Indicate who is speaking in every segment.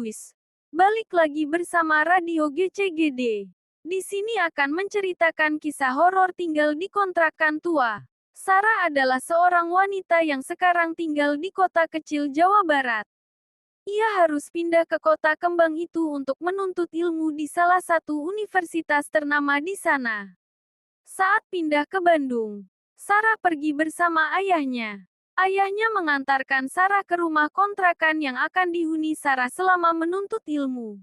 Speaker 1: Guys, balik lagi bersama Radio GCGD. Di sini akan menceritakan kisah horor tinggal di kontrakan tua. Sarah adalah seorang wanita yang sekarang tinggal di kota kecil Jawa Barat. Ia harus pindah ke kota kembang itu untuk menuntut ilmu di salah satu universitas ternama di sana. Saat pindah ke Bandung, Sarah pergi bersama ayahnya. Ayahnya mengantarkan Sarah ke rumah kontrakan yang akan dihuni Sarah selama menuntut ilmu.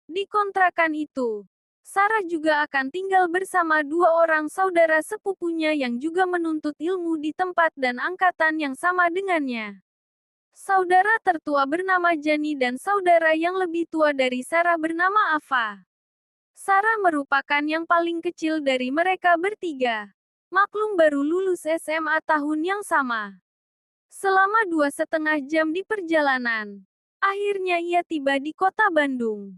Speaker 1: Di kontrakan itu, Sarah juga akan tinggal bersama dua orang saudara sepupunya yang juga menuntut ilmu di tempat dan angkatan yang sama dengannya. Saudara tertua bernama Jani dan saudara yang lebih tua dari Sarah bernama Ava. Sarah merupakan yang paling kecil dari mereka bertiga. Maklum baru lulus SMA tahun yang sama. Selama 2,5 jam di perjalanan, akhirnya ia tiba di kota Bandung.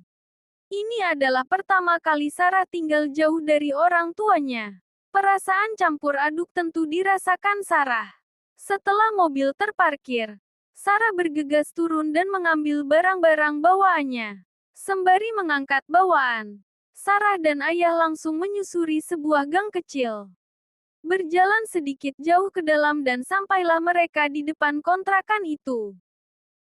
Speaker 1: Ini adalah pertama kali Sarah tinggal jauh dari orang tuanya. Perasaan campur aduk tentu dirasakan Sarah. Setelah mobil terparkir, Sarah bergegas turun dan mengambil barang-barang bawaannya. Sembari mengangkat bawaan, Sarah dan ayah langsung menyusuri sebuah gang kecil. Berjalan sedikit jauh ke dalam dan sampailah mereka di depan kontrakan itu.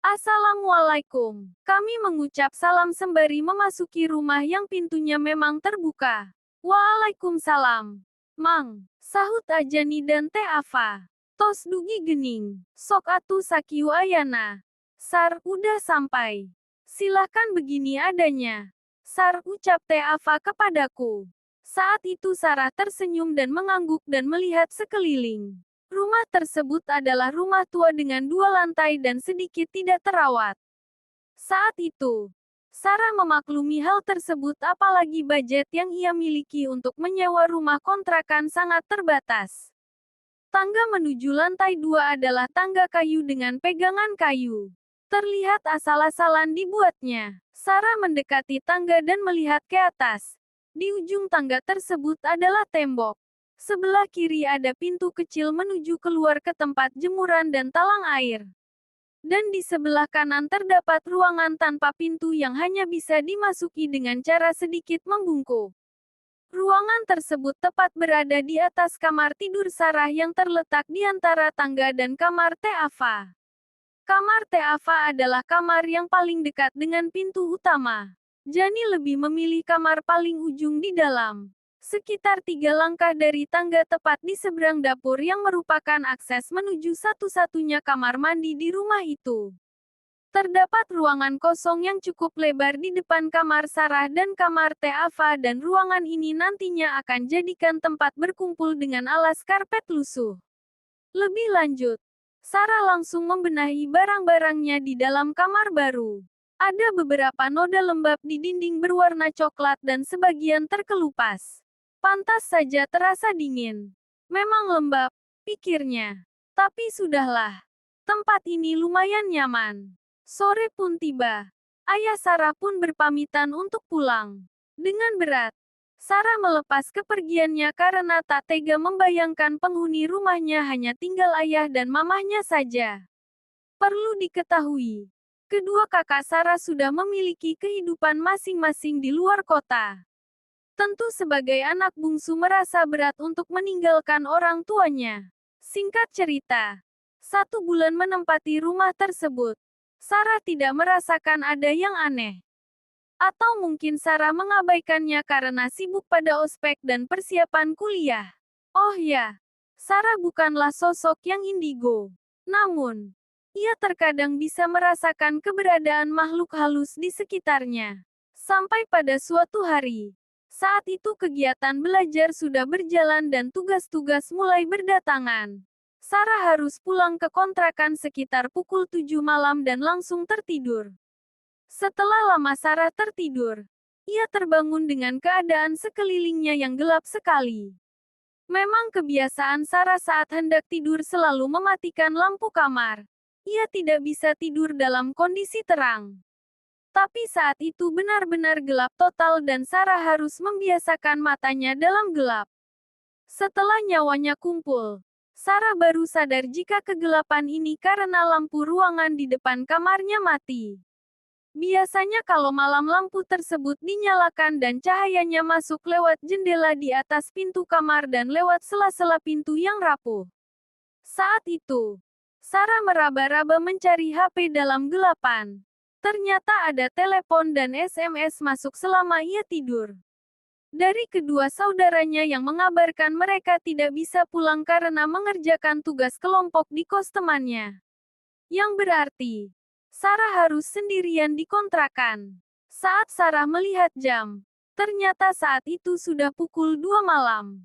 Speaker 1: Assalamualaikum. Kami mengucap salam sembari memasuki rumah yang pintunya memang terbuka. Waalaikumsalam. Mang, sahut Ajani dan Teh Ava. Tos dugi gening. Sok atu sakiu ayana. Sar, udah sampai. Silahkan begini adanya. Sar, ucap Teh Ava kepadaku. Saat itu Sarah tersenyum dan mengangguk dan melihat sekeliling. Rumah tersebut adalah rumah tua dengan 2 lantai dan sedikit tidak terawat. Saat itu, Sarah memaklumi hal tersebut apalagi budget yang ia miliki untuk menyewa rumah kontrakan sangat terbatas. Tangga menuju lantai 2 adalah tangga kayu dengan pegangan kayu. Terlihat asal-asalan dibuatnya. Sarah mendekati tangga dan melihat ke atas. Di ujung tangga tersebut adalah tembok. Sebelah kiri ada pintu kecil menuju keluar ke tempat jemuran dan talang air. Dan di sebelah kanan terdapat ruangan tanpa pintu yang hanya bisa dimasuki dengan cara sedikit membungkuk. Ruangan tersebut tepat berada di atas kamar tidur Sarah yang terletak di antara tangga dan kamar Teh Ava. Kamar Teh Ava adalah kamar yang paling dekat dengan pintu utama. Jani lebih memilih kamar paling ujung di dalam. Sekitar 3 langkah dari tangga tepat di seberang dapur yang merupakan akses menuju satu-satunya kamar mandi di rumah itu. Terdapat ruangan kosong yang cukup lebar di depan kamar Sarah dan kamar Teh Ava dan ruangan ini nantinya akan jadikan tempat berkumpul dengan alas karpet lusuh. Lebih lanjut, Sarah langsung membenahi barang-barangnya di dalam kamar baru. Ada beberapa noda lembab di dinding berwarna coklat dan sebagian terkelupas. Pantas saja terasa dingin. Memang lembab, pikirnya. Tapi sudahlah. Tempat ini lumayan nyaman. Sore pun tiba. Ayah Sarah pun berpamitan untuk pulang. Dengan berat, Sarah melepas kepergiannya karena tak tega membayangkan penghuni rumahnya hanya tinggal ayah dan mamahnya saja. Perlu diketahui, kedua kakak Sarah sudah memiliki kehidupan masing-masing di luar kota. Tentu sebagai anak bungsu merasa berat untuk meninggalkan orang tuanya. Singkat cerita, 1 bulan menempati rumah tersebut, Sarah tidak merasakan ada yang aneh. Atau mungkin Sarah mengabaikannya karena sibuk pada ospek dan persiapan kuliah. Oh ya, Sarah bukanlah sosok yang indigo. Namun, ia terkadang bisa merasakan keberadaan makhluk halus di sekitarnya. Sampai pada suatu hari, saat itu kegiatan belajar sudah berjalan dan tugas-tugas mulai berdatangan. Sarah harus pulang ke kontrakan sekitar pukul 7 malam dan langsung tertidur. Setelah lama Sarah tertidur, ia terbangun dengan keadaan sekelilingnya yang gelap sekali. Memang kebiasaan Sarah saat hendak tidur selalu mematikan lampu kamar. Ia tidak bisa tidur dalam kondisi terang. Tapi saat itu benar-benar gelap total dan Sarah harus membiasakan matanya dalam gelap. Setelah nyawanya kumpul, Sarah baru sadar jika kegelapan ini karena lampu ruangan di depan kamarnya mati. Biasanya kalau malam lampu tersebut dinyalakan dan cahayanya masuk lewat jendela di atas pintu kamar dan lewat sela-sela pintu yang rapuh. Saat itu, Sarah meraba-raba mencari HP dalam gelapan. Ternyata ada telepon dan SMS masuk selama ia tidur. Dari kedua saudaranya yang mengabarkan mereka tidak bisa pulang karena mengerjakan tugas kelompok di kos temannya. Yang berarti, Sarah harus sendirian di kontrakan. Saat Sarah melihat jam, ternyata saat itu sudah pukul 2 malam.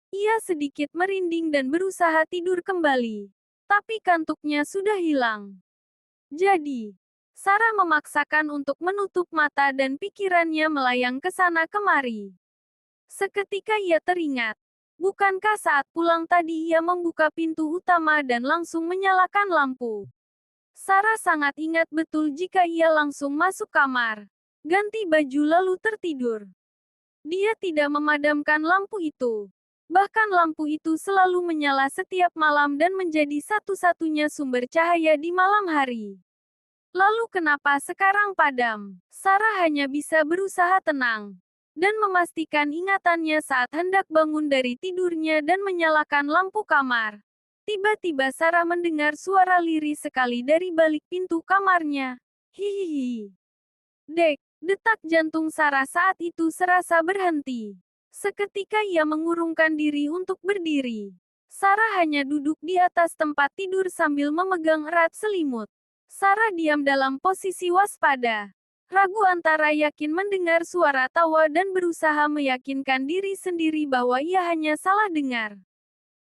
Speaker 1: Ia sedikit merinding dan berusaha tidur kembali. Tapi kantuknya sudah hilang. Jadi, Sarah memaksakan untuk menutup mata dan pikirannya melayang ke sana kemari. Seketika ia teringat, bukankah saat pulang tadi ia membuka pintu utama dan langsung menyalakan lampu? Sarah sangat ingat betul jika ia langsung masuk kamar, ganti baju lalu tertidur. Dia tidak memadamkan lampu itu. Bahkan lampu itu selalu menyala setiap malam dan menjadi satu-satunya sumber cahaya di malam hari. Lalu kenapa sekarang padam? Sarah hanya bisa berusaha tenang dan memastikan ingatannya saat hendak bangun dari tidurnya dan menyalakan lampu kamar. Tiba-tiba Sarah mendengar suara lirih sekali dari balik pintu kamarnya. Hihihi. Dek, detak jantung Sarah saat itu serasa berhenti. Seketika ia mengurungkan diri untuk berdiri. Sarah hanya duduk di atas tempat tidur sambil memegang erat selimut. Sarah diam dalam posisi waspada. Ragu antara yakin mendengar suara tawa dan berusaha meyakinkan diri sendiri bahwa ia hanya salah dengar.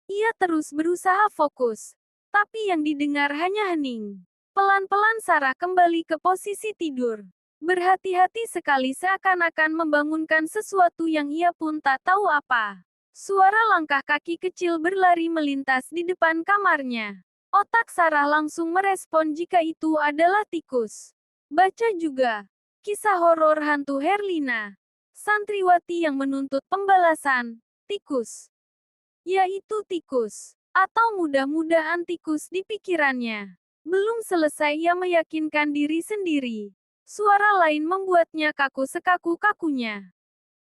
Speaker 1: Ia terus berusaha fokus, tapi yang didengar hanya hening. Pelan-pelan Sarah kembali ke posisi tidur. Berhati-hati sekali seakan-akan membangunkan sesuatu yang ia pun tak tahu apa. Suara langkah kaki kecil berlari melintas di depan kamarnya. Otak Sarah langsung merespon jika itu adalah tikus. Baca juga. Kisah horor hantu Herlina. Santriwati yang menuntut pembalasan. Tikus. Yaitu tikus. Atau mudah-mudahan tikus di pikirannya. Belum selesai ia meyakinkan diri sendiri. Suara lain membuatnya kaku sekaku-kakunya.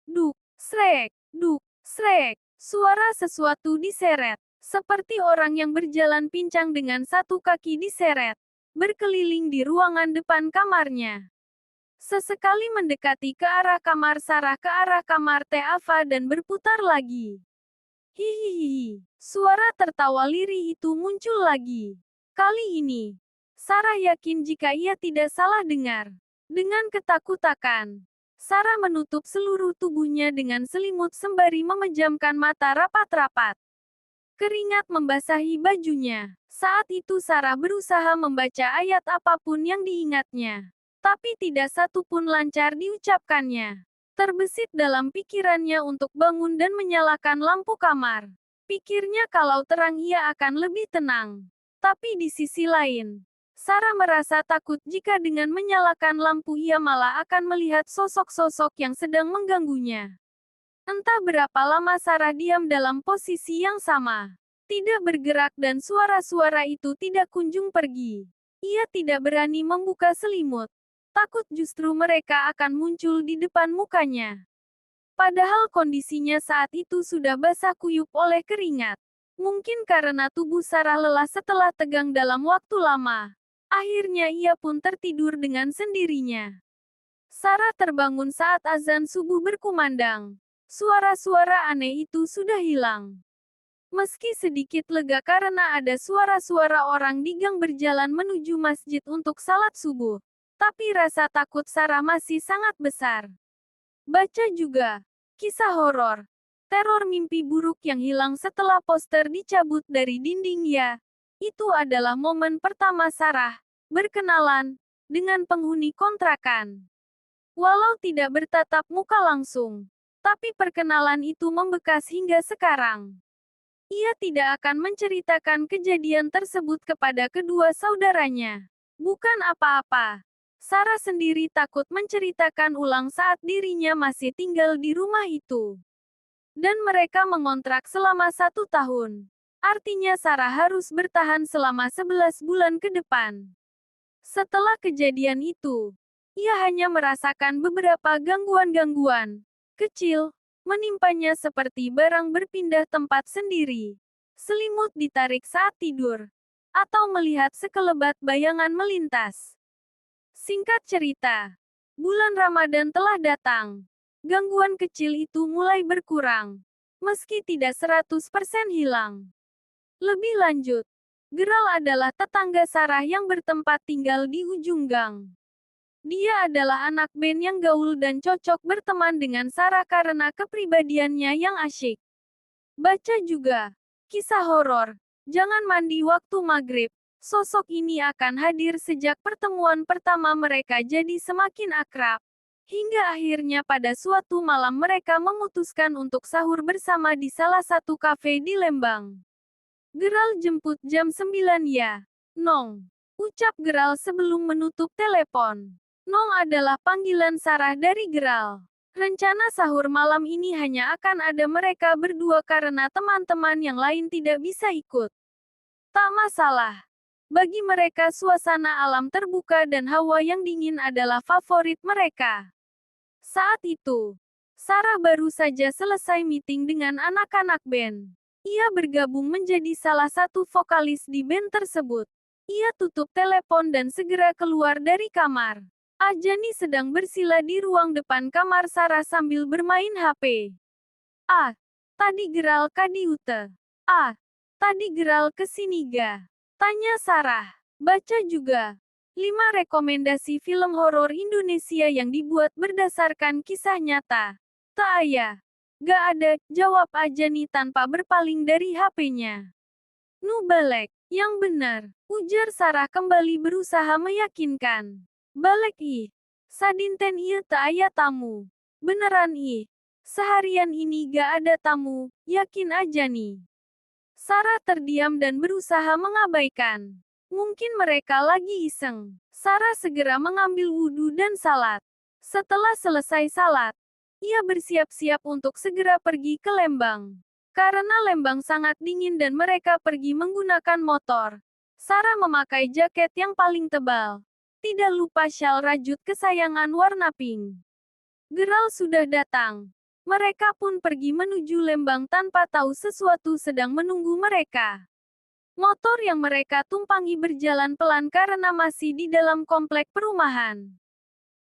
Speaker 1: Duk, srek, duk, srek. Suara sesuatu diseret. Seperti orang yang berjalan pincang dengan satu kaki diseret. Berkeliling di ruangan depan kamarnya. Sesekali mendekati ke arah kamar Sarah ke arah kamar Teh Ava dan berputar lagi. Hihihi. Suara tertawa lirih itu muncul lagi. Kali ini, Sarah yakin jika ia tidak salah dengar. Dengan ketakutan, Sarah menutup seluruh tubuhnya dengan selimut sembari memejamkan mata rapat-rapat. Keringat membasahi bajunya. Saat itu Sarah berusaha membaca ayat apapun yang diingatnya. Tapi tidak satu pun lancar diucapkannya. Terbesit dalam pikirannya untuk bangun dan menyalakan lampu kamar. Pikirnya kalau terang ia akan lebih tenang. Tapi di sisi lain, Sarah merasa takut jika dengan menyalakan lampu ia malah akan melihat sosok-sosok yang sedang mengganggunya. Entah berapa lama Sarah diam dalam posisi yang sama. Tidak bergerak dan suara-suara itu tidak kunjung pergi. Ia tidak berani membuka selimut. Takut justru mereka akan muncul di depan mukanya. Padahal kondisinya saat itu sudah basah kuyup oleh keringat. Mungkin karena tubuh Sarah lelah setelah tegang dalam waktu lama. Akhirnya ia pun tertidur dengan sendirinya. Sarah terbangun saat azan subuh berkumandang. Suara-suara aneh itu sudah hilang. Meski sedikit lega karena ada suara-suara orang di gang berjalan menuju masjid untuk salat subuh. Tapi rasa takut Sarah masih sangat besar. Baca juga. Kisah horor. Teror mimpi buruk yang hilang setelah poster dicabut dari dinding ya. Itu adalah momen pertama Sarah berkenalan dengan penghuni kontrakan. Walau tidak bertatap muka langsung, tapi perkenalan itu membekas hingga sekarang. Ia tidak akan menceritakan kejadian tersebut kepada kedua saudaranya. Bukan apa-apa. Sarah sendiri takut menceritakan ulang saat dirinya masih tinggal di rumah itu. Dan mereka mengontrak selama 1 tahun. Artinya Sarah harus bertahan selama 11 bulan ke depan. Setelah kejadian itu, Ia hanya merasakan beberapa gangguan-gangguan kecil menimpanya seperti barang berpindah tempat sendiri, selimut ditarik saat tidur, atau melihat sekelebat bayangan melintas. Singkat cerita, bulan Ramadan telah datang. Gangguan kecil itu mulai berkurang, meski tidak 100% hilang. Lebih lanjut, Geral adalah tetangga Sarah yang bertempat tinggal di ujung gang. Dia adalah anak band yang gaul dan cocok berteman dengan Sarah karena kepribadiannya yang asyik. Baca juga kisah horor Jangan Mandi Waktu Maghrib. Sosok ini akan hadir sejak pertemuan pertama mereka jadi semakin akrab. Hingga akhirnya pada suatu malam mereka memutuskan untuk sahur bersama di salah satu kafe di Lembang. Geral jemput jam 9 ya. Nong. Ucap Geral sebelum menutup telepon. Nong adalah panggilan Sarah dari Geral. Rencana sahur malam ini hanya akan ada mereka berdua karena teman-teman yang lain tidak bisa ikut. Tak masalah. Bagi mereka suasana alam terbuka dan hawa yang dingin adalah favorit mereka. Saat itu, Sarah baru saja selesai meeting dengan anak-anak band. Ia bergabung menjadi salah satu vokalis di band tersebut. Ia tutup telepon dan segera keluar dari kamar. Ajani sedang bersila di ruang depan kamar Sarah sambil bermain HP. Tadi Geral kadiute. Tadi Geral kesini ga? Tanya Sarah. Baca juga 5 rekomendasi film horor Indonesia yang dibuat berdasarkan kisah nyata. Tak ayah. Gak ada, jawab Ajani tanpa berpaling dari HP-nya. Nu balek, yang benar, ujar Sarah kembali berusaha meyakinkan. Balek sadinten ieu teu aya tamu. Beneran seharian ini gak ada tamu, yakin Ajani. Sarah terdiam dan berusaha mengabaikan. Mungkin mereka lagi iseng. Sarah segera mengambil wudhu dan salat. Setelah selesai salat, ia bersiap-siap untuk segera pergi ke Lembang. Karena Lembang sangat dingin dan mereka pergi menggunakan motor, Sarah memakai jaket yang paling tebal. Tidak lupa syal rajut kesayangan warna pink. Geral sudah datang. Mereka pun pergi menuju Lembang tanpa tahu sesuatu sedang menunggu mereka. Motor yang mereka tumpangi berjalan pelan karena masih di dalam komplek perumahan.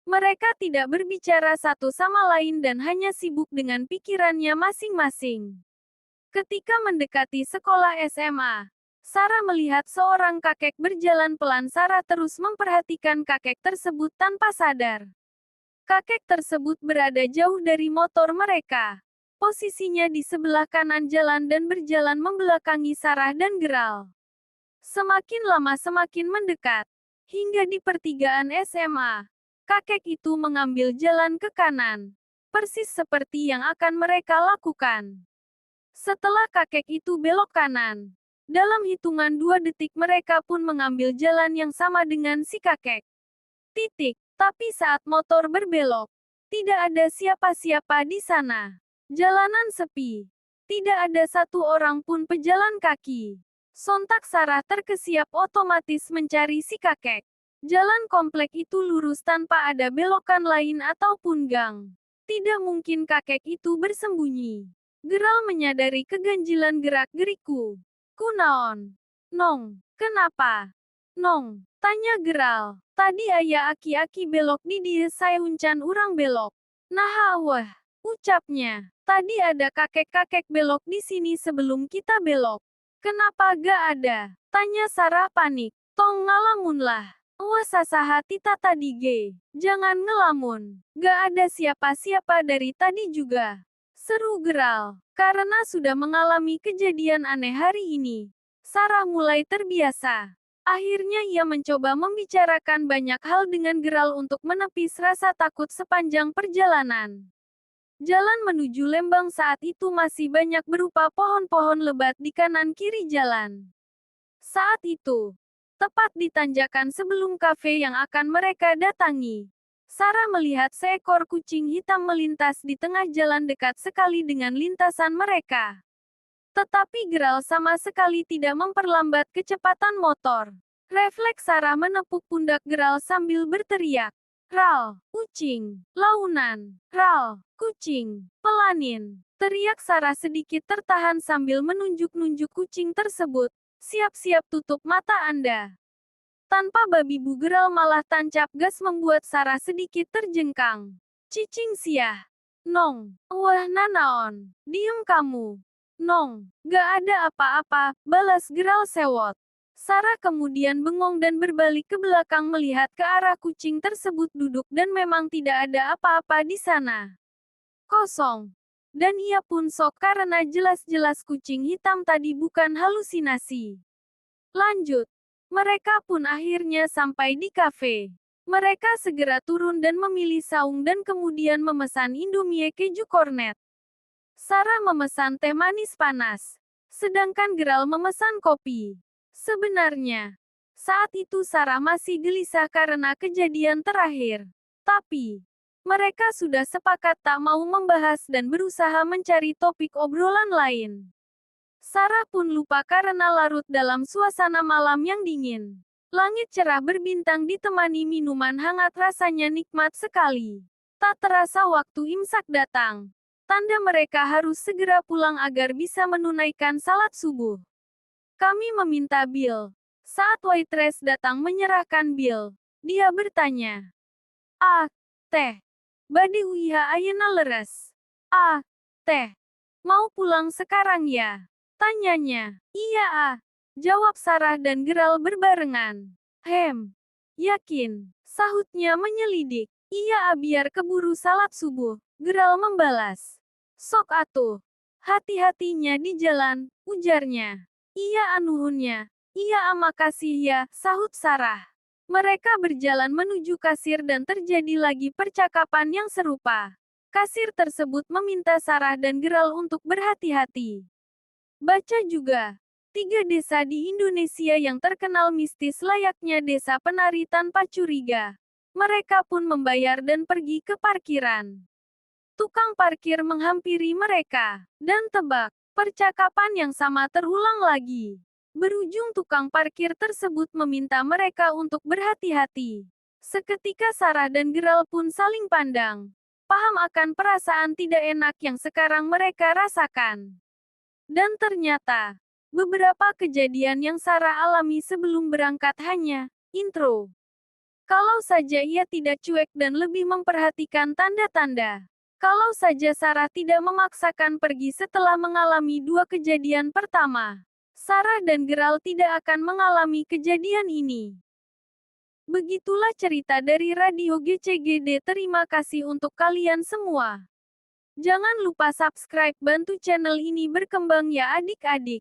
Speaker 1: Mereka tidak berbicara satu sama lain dan hanya sibuk dengan pikirannya masing-masing. Ketika mendekati sekolah SMA, Sarah melihat seorang kakek berjalan pelan. Sarah terus memperhatikan kakek tersebut tanpa sadar. Kakek tersebut berada jauh dari motor mereka. Posisinya di sebelah kanan jalan dan berjalan membelakangi Sarah dan Geral. Semakin lama semakin mendekat. Hingga di pertigaan SMA, kakek itu mengambil jalan ke kanan. Persis seperti yang akan mereka lakukan. Setelah kakek itu belok kanan, dalam hitungan 2 detik mereka pun mengambil jalan yang sama dengan si kakek. Tapi saat motor berbelok, tidak ada siapa-siapa di sana. Jalanan sepi. Tidak ada satu orang pun pejalan kaki. Sontak Sarah terkesiap otomatis mencari si kakek. Jalan komplek itu lurus tanpa ada belokan lain ataupun gang. Tidak mungkin kakek itu bersembunyi. Geral menyadari keganjilan gerak-gerikku. Kunaon? Nong, kenapa? Nong, tanya Geral. Tadi aya aki-aki belok di dieu saeuncan urang belok. Nah wah, ucapnya. Tadi ada kakek-kakek belok di sini sebelum kita belok. Kenapa gak ada? Tanya Sarah panik. Tong ngalamun lah. Wah sasaha tita tadi ge. Jangan ngelamun. Gak ada siapa-siapa dari tadi juga. Seru Geral. Karena sudah mengalami kejadian aneh hari ini, Sarah mulai terbiasa. Akhirnya ia mencoba membicarakan banyak hal dengan Geral untuk menepis rasa takut sepanjang perjalanan. Jalan menuju Lembang saat itu masih banyak berupa pohon-pohon lebat di kanan kiri jalan. Saat itu, tepat di tanjakan sebelum kafe yang akan mereka datangi, Sarah melihat seekor kucing hitam melintas di tengah jalan dekat sekali dengan lintasan mereka. Tetapi Geral sama sekali tidak memperlambat kecepatan motor. Refleks Sarah menepuk pundak Geral sambil berteriak. Ral, kucing, launan, Ral, kucing, pelanin. Teriak Sarah sedikit tertahan sambil menunjuk-nunjuk kucing tersebut. Siap-siap tutup mata Anda. Tanpa babi bugeral malah tancap gas membuat Sarah sedikit terjengkang. Cicing siah. Nong, wah nanaon. Diem kamu. Nong, gak ada apa-apa, balas geral sewot. Sarah kemudian bengong dan berbalik ke belakang melihat ke arah kucing tersebut duduk dan memang tidak ada apa-apa di sana. Kosong. Dan ia pun sok karena jelas-jelas kucing hitam tadi bukan halusinasi. Lanjut. Mereka pun akhirnya sampai di kafe. Mereka segera turun dan memilih saung dan kemudian memesan Indomie keju kornet. Sarah memesan teh manis panas. Sedangkan Geral memesan kopi. Sebenarnya, saat itu Sarah masih gelisah karena kejadian terakhir. Tapi, mereka sudah sepakat tak mau membahas dan berusaha mencari topik obrolan lain. Sarah pun lupa karena larut dalam suasana malam yang dingin. Langit cerah berbintang ditemani minuman hangat rasanya nikmat sekali. Tak terasa waktu imsak datang. Tanda mereka harus segera pulang agar bisa menunaikan salat subuh. Kami meminta bil. Saat waitress datang menyerahkan bil, dia bertanya. Ah, teh. Bade uiha ayeuna leres. Ah, teh. Mau pulang sekarang ya? Tanyanya. Iya ah. Jawab Sarah dan Geral berbarengan. Yakin. Sahutnya menyelidik. Iya ah biar keburu salat subuh. Geral membalas. Sok atuh. Hati-hatinya di jalan, ujarnya. Iya anuhunnya. Iya makasih ya, sahut Sarah. Mereka berjalan menuju kasir dan terjadi lagi percakapan yang serupa. Kasir tersebut meminta Sarah dan Geral untuk berhati-hati. Baca juga. 3 desa di Indonesia yang terkenal mistis layaknya desa penari tanpa curiga. Mereka pun membayar dan pergi ke parkiran. Tukang parkir menghampiri mereka. Dan tebak, percakapan yang sama terulang lagi. Berujung tukang parkir tersebut meminta mereka untuk berhati-hati. Seketika Sarah dan Geral pun saling pandang. Paham akan perasaan tidak enak yang sekarang mereka rasakan. Dan ternyata, beberapa kejadian yang Sarah alami sebelum berangkat hanya intro. Kalau saja ia tidak cuek dan lebih memperhatikan tanda-tanda. Kalau saja Sarah tidak memaksakan pergi setelah mengalami 2 kejadian pertama, Sarah dan Geral tidak akan mengalami kejadian ini. Begitulah cerita dari Radio GCGD. Terima kasih untuk kalian semua. Jangan lupa subscribe, bantu channel ini berkembang ya adik-adik.